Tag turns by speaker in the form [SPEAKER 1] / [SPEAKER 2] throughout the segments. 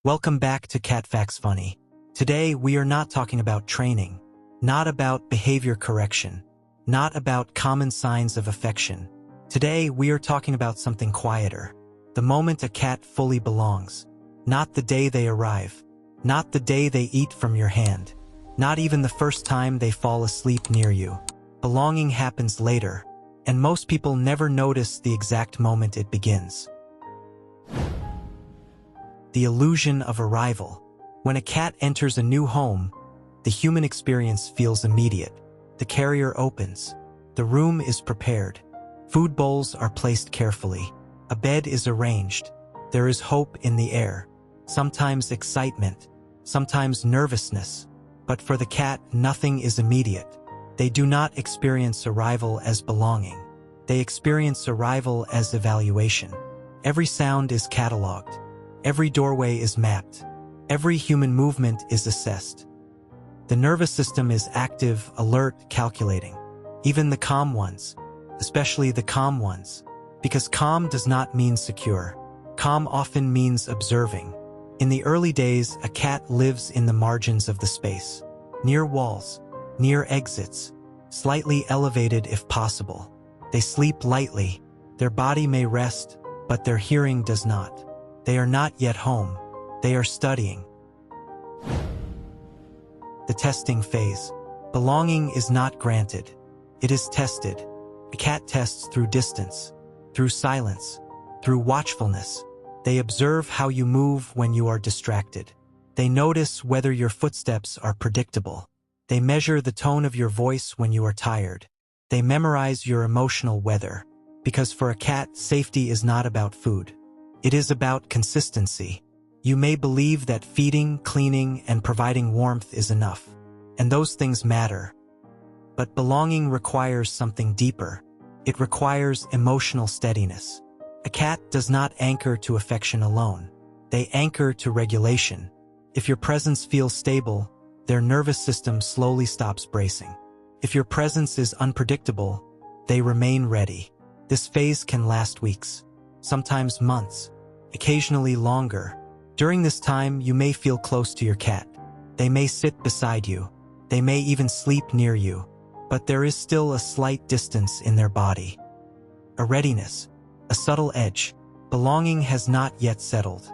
[SPEAKER 1] Welcome back to Cat Facts Funny. Today we are not talking about training, not about behavior correction, not about common signs of affection. Today we are talking about something quieter. The moment a cat fully belongs. Not the day they arrive. Not the day they eat from your hand. Not even the first time they fall asleep near you. Belonging happens later, and most people never notice the exact moment it begins. The illusion of arrival. When a cat enters a new home, the human experience feels immediate. The carrier opens. The room is prepared. Food bowls are placed carefully. A bed is arranged. There is hope in the air. Sometimes excitement. Sometimes nervousness. But for the cat, nothing is immediate. They do not experience arrival as belonging. They experience arrival as evaluation. Every sound is catalogued. Every doorway is mapped. Every human movement is assessed. The nervous system is active, alert, calculating. Even the calm ones, especially the calm ones. Because calm does not mean secure. Calm often means observing. In the early days, a cat lives in the margins of the space. Near walls, near exits, slightly elevated if possible. They sleep lightly. Their body may rest, but their hearing does not. They are not yet home. They are studying. The testing phase. Belonging is not granted. It is tested. A cat tests through distance, through silence, through watchfulness. They observe how you move when you are distracted. They notice whether your footsteps are predictable. They measure the tone of your voice when you are tired. They memorize your emotional weather. Because for a cat, safety is not about food. It is about consistency. You may believe that feeding, cleaning, and providing warmth is enough. And those things matter. But belonging requires something deeper. It requires emotional steadiness. A cat does not anchor to affection alone. They anchor to regulation. If your presence feels stable, their nervous system slowly stops bracing. If your presence is unpredictable, they remain ready. This phase can last weeks, sometimes months, occasionally longer. During this time, you may feel close to your cat. They may sit beside you. They may even sleep near you. But there is still a slight distance in their body. A readiness, a subtle edge. Belonging has not yet settled.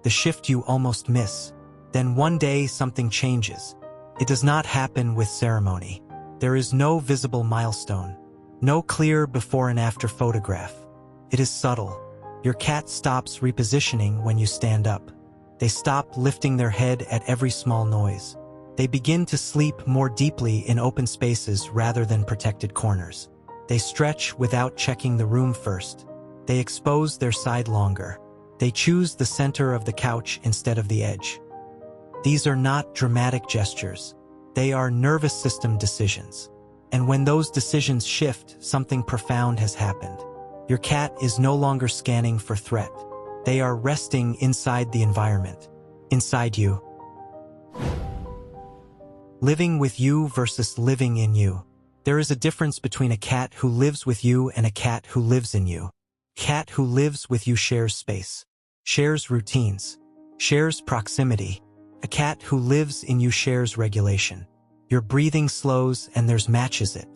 [SPEAKER 1] The shift you almost miss. Then one day something changes. It does not happen with ceremony. There is no visible milestone. No clear before and after photograph. It is subtle. Your cat stops repositioning when you stand up. They stop lifting their head at every small noise. They begin to sleep more deeply in open spaces rather than protected corners. They stretch without checking the room first. They expose their side longer. They choose the center of the couch instead of the edge. These are not dramatic gestures. They are nervous system decisions. And when those decisions shift, something profound has happened. Your cat is no longer scanning for threat. They are resting inside the environment, inside you. Living with you versus living in you. There is a difference between a cat who lives with you and a cat who lives in you. Cat who lives with you shares space, shares routines, shares proximity. A cat who lives in you shares regulation. Your breathing slows and theirs matches it.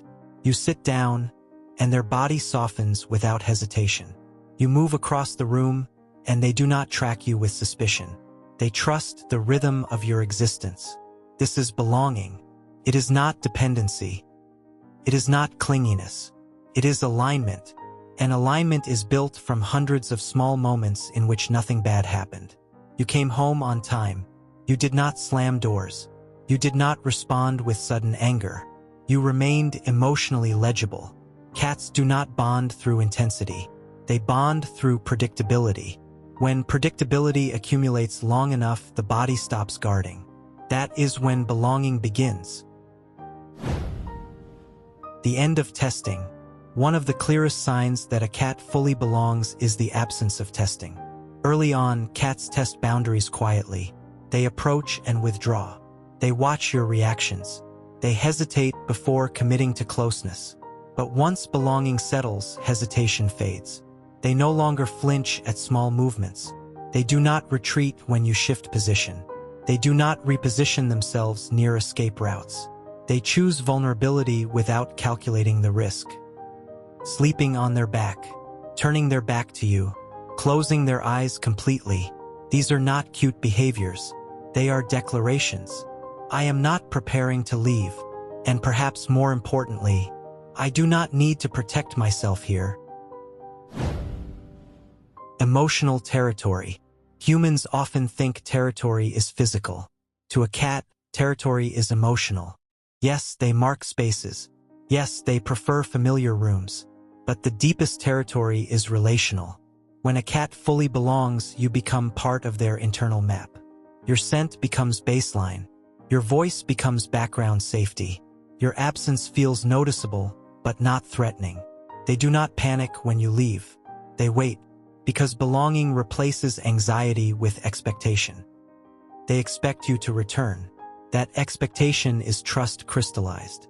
[SPEAKER 1] You sit down, and their body softens without hesitation. You move across the room, and they do not track you with suspicion. They trust the rhythm of your existence. This is belonging. It is not dependency. It is not clinginess. It is alignment. And alignment is built from hundreds of small moments in which nothing bad happened. You came home on time. You did not slam doors. You did not respond with sudden anger. You remained emotionally legible. Cats do not bond through intensity. They bond through predictability. When predictability accumulates long enough, the body stops guarding. That is when belonging begins. The end of testing. One of the clearest signs that a cat fully belongs is the absence of testing. Early on, cats test boundaries quietly. They approach and withdraw. They watch your reactions. They hesitate before committing to closeness. But once belonging settles, hesitation fades. They no longer flinch at small movements. They do not retreat when you shift position. They do not reposition themselves near escape routes. They choose vulnerability without calculating the risk. Sleeping on their back, turning their back to you, closing their eyes completely. These are not cute behaviors. They are declarations. I am not preparing to leave, and perhaps more importantly, I do not need to protect myself here. Emotional territory. Humans often think territory is physical. To a cat, territory is emotional. Yes, they mark spaces. Yes, they prefer familiar rooms. But the deepest territory is relational. When a cat fully belongs, you become part of their internal map. Your scent becomes baseline. Your voice becomes background safety. Your absence feels noticeable, but not threatening. They do not panic when you leave. They wait, because belonging replaces anxiety with expectation. They expect you to return. That expectation is trust crystallized.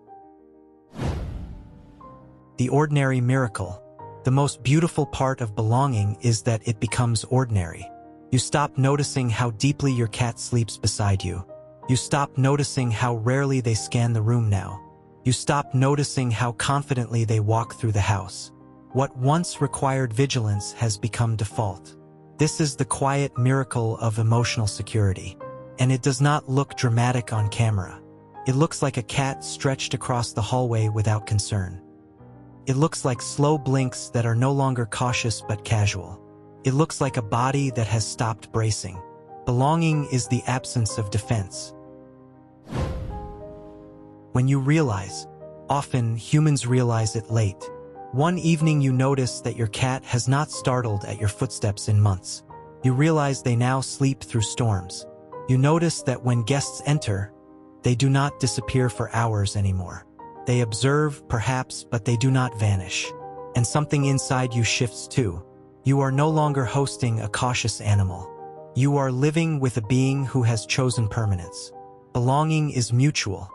[SPEAKER 1] The ordinary miracle. The most beautiful part of belonging is that it becomes ordinary. You stop noticing how deeply your cat sleeps beside you. You stop noticing how rarely they scan the room now. You stop noticing how confidently they walk through the house. What once required vigilance has become default. This is the quiet miracle of emotional security. And it does not look dramatic on camera. It looks like a cat stretched across the hallway without concern. It looks like slow blinks that are no longer cautious but casual. It looks like a body that has stopped bracing. Belonging is the absence of defense. When you realize, often humans realize it late. One evening you notice that your cat has not startled at your footsteps in months. You realize they now sleep through storms. You notice that when guests enter, they do not disappear for hours anymore. They observe, perhaps, but they do not vanish. And something inside you shifts too. You are no longer hosting a cautious animal. You are living with a being who has chosen permanence. Belonging is mutual.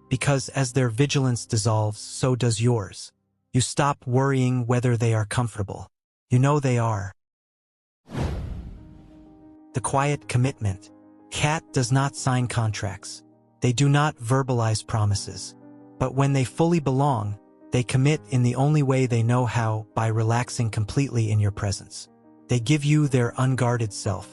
[SPEAKER 1] Because as their vigilance dissolves, so does yours. You stop worrying whether they are comfortable. You know they are. The quiet commitment. Cat does not sign contracts. They do not verbalize promises. But when they fully belong, they commit in the only way they know how, by relaxing completely in your presence. They give you their unguarded self.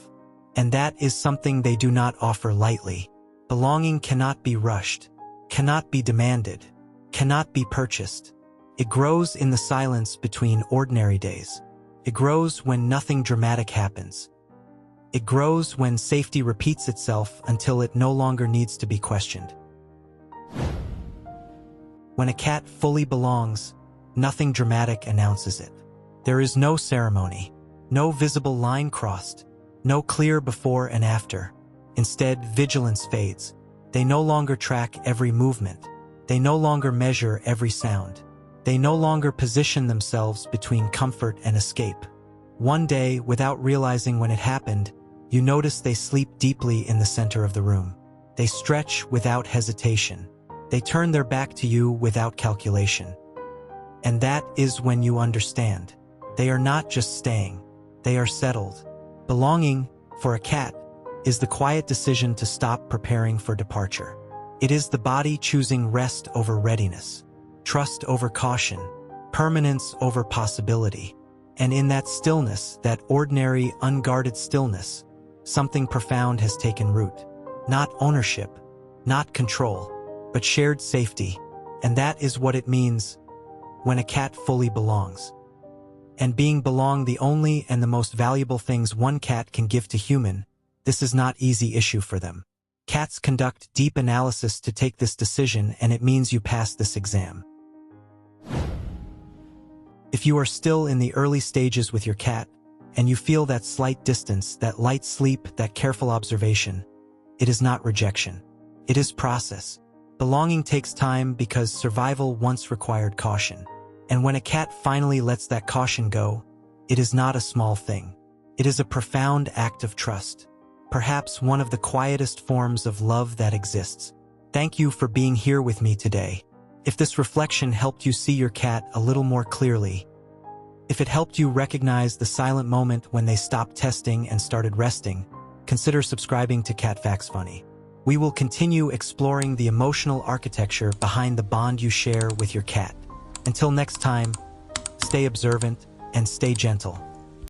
[SPEAKER 1] And that is something they do not offer lightly. Belonging cannot be rushed, cannot be demanded, cannot be purchased. It grows in the silence between ordinary days. It grows when nothing dramatic happens. It grows when safety repeats itself until it no longer needs to be questioned. When a cat fully belongs, nothing dramatic announces it. There is no ceremony, no visible line crossed, no clear before and after. Instead, vigilance fades. They no longer track every movement. They no longer measure every sound. They no longer position themselves between comfort and escape. One day, without realizing when it happened, you notice they sleep deeply in the center of the room. They stretch without hesitation. They turn their back to you without calculation. And that is when you understand. They are not just staying. They are settled. Belonging, for a cat, is the quiet decision to stop preparing for departure. It is the body choosing rest over readiness, trust over caution, permanence over possibility. And in that stillness, that ordinary, unguarded stillness, something profound has taken root. Not ownership, not control, but shared safety. And that is what it means when a cat fully belongs. And being belong the only and the most valuable things one cat can give to human, this is not easy issue for them. Cats conduct deep analysis to take this decision, and it means you pass this exam. If you are still in the early stages with your cat, and you feel that slight distance, that light sleep, that careful observation, it is not rejection. It is process. Belonging takes time because survival once required caution. And when a cat finally lets that caution go, it is not a small thing. It is a profound act of trust. Perhaps one of the quietest forms of love that exists. Thank you for being here with me today. If this reflection helped you see your cat a little more clearly, If it helped you recognize the silent moment when they stopped testing and started resting, consider subscribing to Cat Facts Funny. We will continue exploring the emotional architecture behind the bond you share with your cat. Until next time, stay observant and stay gentle.